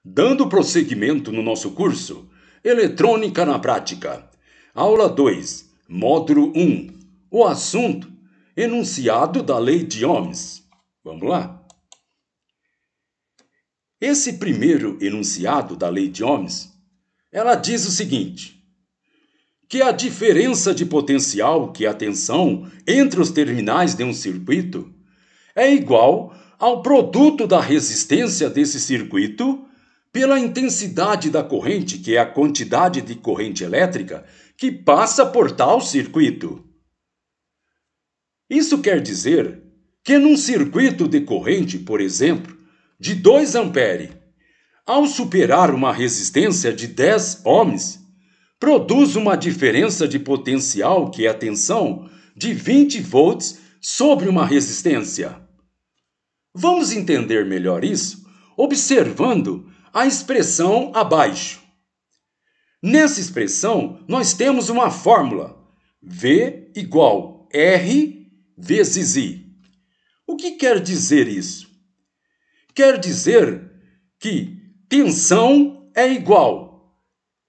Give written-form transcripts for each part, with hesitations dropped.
Dando prosseguimento no nosso curso Eletrônica na Prática, aula 2, módulo 1, o assunto enunciado da lei de Ohms. Vamos lá? Esse primeiro enunciado da lei de Ohms, ela diz o seguinte, que a diferença de potencial, que é a tensão entre os terminais de um circuito, é igual ao produto da resistência desse circuito pela intensidade da corrente, que é a quantidade de corrente elétrica que passa por tal circuito. Isso quer dizer que num circuito de corrente, por exemplo, de 2 ampere, ao superar uma resistência de 10 ohms, produz uma diferença de potencial, que é a tensão, de 20 volts sobre uma resistência. Vamos entender melhor isso observando a expressão abaixo. Nessa expressão, nós temos uma fórmula, V igual R vezes I. O que quer dizer isso? Quer dizer que tensão é igual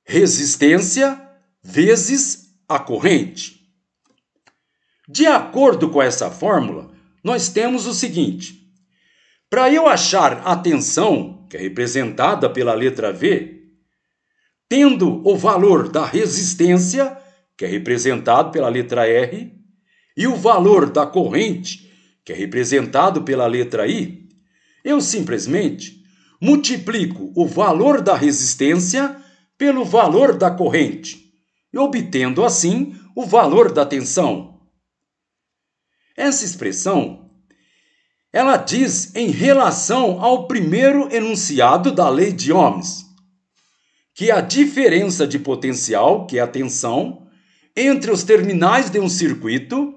resistência vezes a corrente. De acordo com essa fórmula, nós temos o seguinte. Para eu achar a tensão, que é representada pela letra V, tendo o valor da resistência, que é representado pela letra R, e o valor da corrente, que é representado pela letra I, eu simplesmente multiplico o valor da resistência pelo valor da corrente, e obtendo assim o valor da tensão. Essa expressão ela diz em relação ao primeiro enunciado da lei de Ohms, que a diferença de potencial, que é a tensão, entre os terminais de um circuito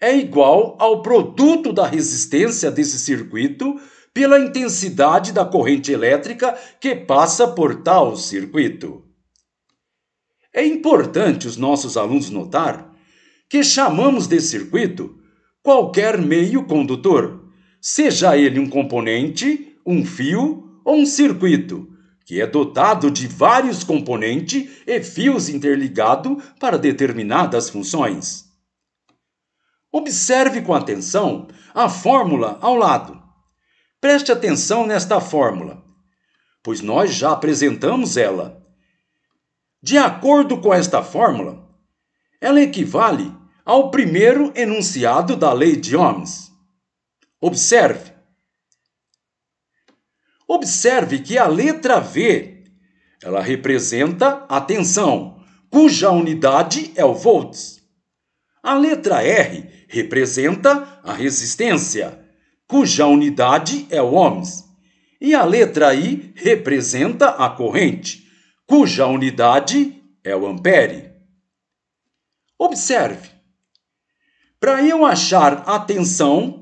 é igual ao produto da resistência desse circuito pela intensidade da corrente elétrica que passa por tal circuito. É importante os nossos alunos notar que chamamos de circuito qualquer meio condutor, seja ele um componente, um fio ou um circuito, que é dotado de vários componentes e fios interligados para determinadas funções. Observe com atenção a fórmula ao lado. Preste atenção nesta fórmula, pois nós já apresentamos ela. De acordo com esta fórmula, ela equivale ao primeiro enunciado da lei de Ohms. Observe. Observe que a letra V, ela representa a tensão, cuja unidade é o volts. A letra R representa a resistência, cuja unidade é o ohms. E a letra I representa a corrente, cuja unidade é o ampere. Observe. Para eu achar a tensão,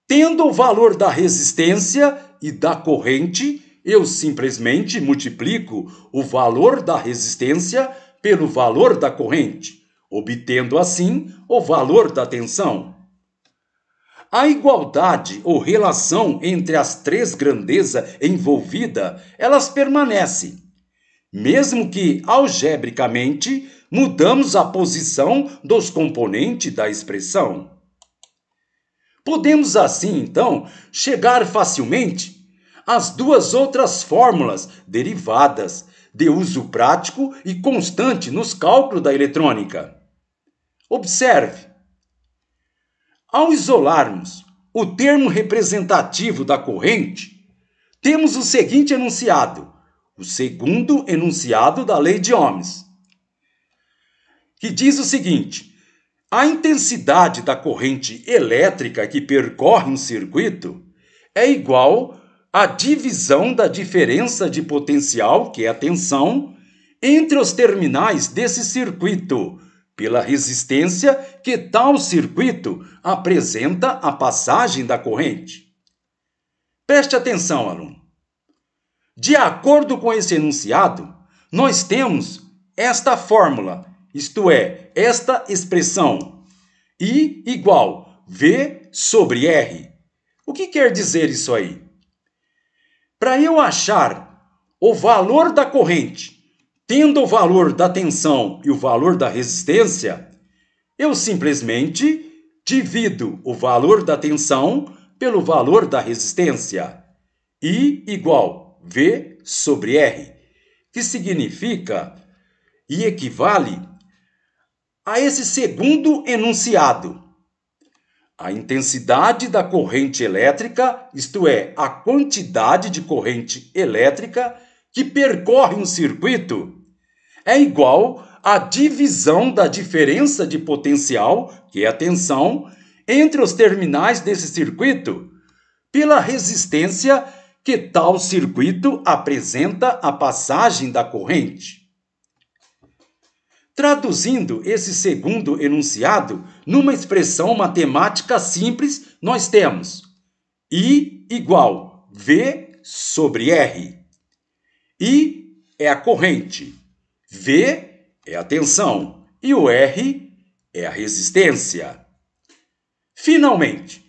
tendo o valor da resistência e da corrente, eu simplesmente multiplico o valor da resistência pelo valor da corrente, obtendo assim o valor da tensão. A igualdade ou relação entre as três grandezas envolvidas, elas permanecem, mesmo que algebricamente mudamos a posição dos componentes da expressão. Podemos assim, então, chegar facilmente às duas outras fórmulas derivadas de uso prático e constante nos cálculos da eletrônica. Observe. Ao isolarmos o termo representativo da corrente, temos o seguinte enunciado, o segundo enunciado da lei de Ohms, que diz o seguinte: a intensidade da corrente elétrica que percorre um circuito é igual à divisão da diferença de potencial, que é a tensão, entre os terminais desse circuito, pela resistência que tal circuito apresenta à passagem da corrente. Preste atenção, aluno. De acordo com esse enunciado, nós temos esta fórmula, isto é, esta expressão, I igual V sobre R. O que quer dizer isso aí? Para eu achar o valor da corrente, tendo o valor da tensão e o valor da resistência, eu simplesmente divido o valor da tensão pelo valor da resistência. I igual V sobre R, que significa e equivale a esse segundo enunciado. A intensidade da corrente elétrica, isto é, a quantidade de corrente elétrica que percorre um circuito, é igual à divisão da diferença de potencial, que é a tensão, entre os terminais desse circuito, pela resistência que tal circuito apresenta à passagem da corrente. Traduzindo esse segundo enunciado numa expressão matemática simples, nós temos I igual V sobre R. I é a corrente, V é a tensão e o R é a resistência. Finalmente,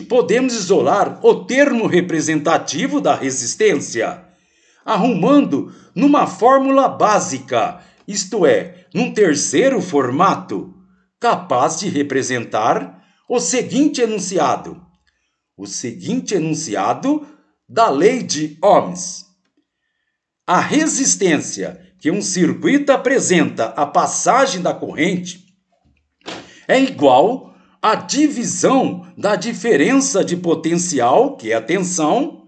podemos isolar o termo representativo da resistência, arrumando numa fórmula básica, isto é, num terceiro formato, capaz de representar o seguinte enunciado da lei de Ohms. A resistência que um circuito apresenta à passagem da corrente é igual à divisão da diferença de potencial, que é a tensão,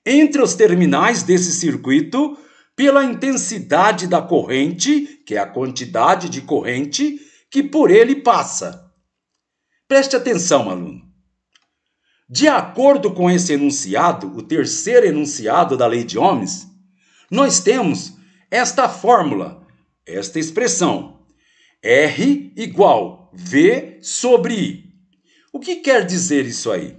entre os terminais desse circuito pela intensidade da corrente, que é a quantidade de corrente que por ele passa. Preste atenção, aluno. De acordo com esse enunciado, o terceiro enunciado da lei de Ohms, nós temos esta fórmula, esta expressão, R igual V sobre I. O que quer dizer isso aí?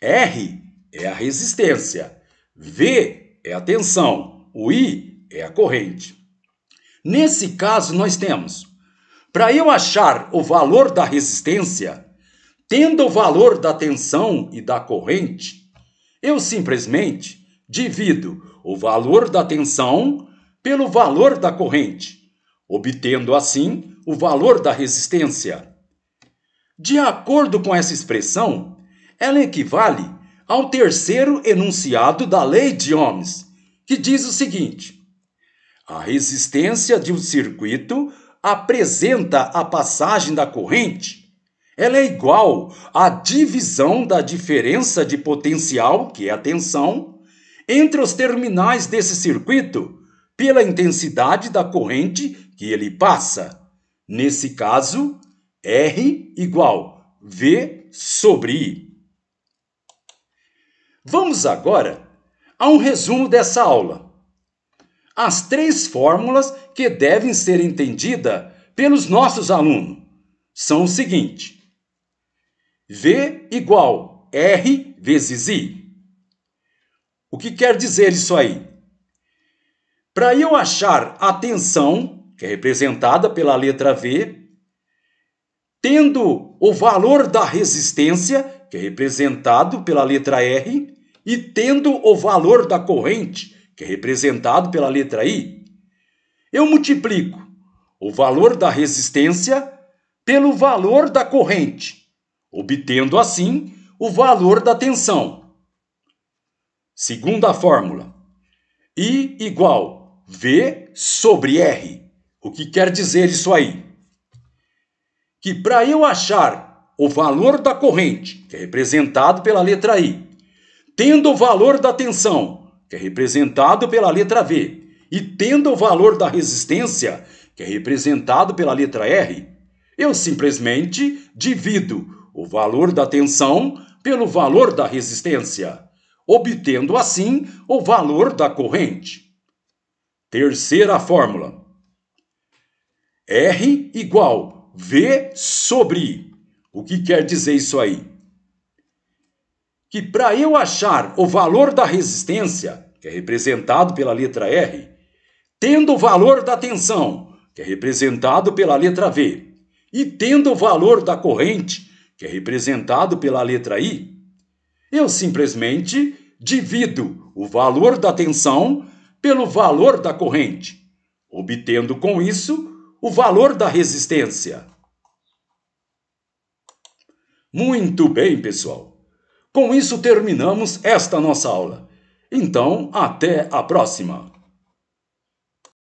R é a resistência, V é a tensão, o I é a corrente. Nesse caso, nós temos, para eu achar o valor da resistência, tendo o valor da tensão e da corrente, eu simplesmente divido o valor da tensão pelo valor da corrente, obtendo assim o valor da resistência. De acordo com essa expressão, ela equivale ao terceiro enunciado da lei de Ohms, que diz o seguinte: a resistência de um circuito apresenta a passagem da corrente, ela é igual à divisão da diferença de potencial, que é a tensão, entre os terminais desse circuito pela intensidade da corrente que ele passa. Nesse caso, R igual V sobre I. Vamos agora a um resumo dessa aula. As três fórmulas que devem ser entendidas pelos nossos alunos são o seguinte: V igual R vezes I. O que quer dizer isso aí? Para eu achar a tensão, que é representada pela letra V, tendo o valor da resistência, que é representado pela letra R, e tendo o valor da corrente, que é representado pela letra I, eu multiplico o valor da resistência pelo valor da corrente, obtendo assim o valor da tensão. Segunda fórmula, I igual V sobre R. O que quer dizer isso aí? Que para eu achar o valor da corrente, que é representado pela letra I, tendo o valor da tensão, que é representado pela letra V, e tendo o valor da resistência, que é representado pela letra R, eu simplesmente divido o valor da tensão pelo valor da resistência, obtendo assim o valor da corrente. Terceira fórmula, R igual V sobre I. O que quer dizer isso aí? Que para eu achar o valor da resistência, que é representado pela letra R, tendo o valor da tensão, que é representado pela letra V, e tendo o valor da corrente, que é representado pela letra I, eu simplesmente divido o valor da tensão pelo valor da corrente, obtendo com isso o valor da resistência. Muito bem, pessoal. Com isso terminamos esta nossa aula. Então, até a próxima!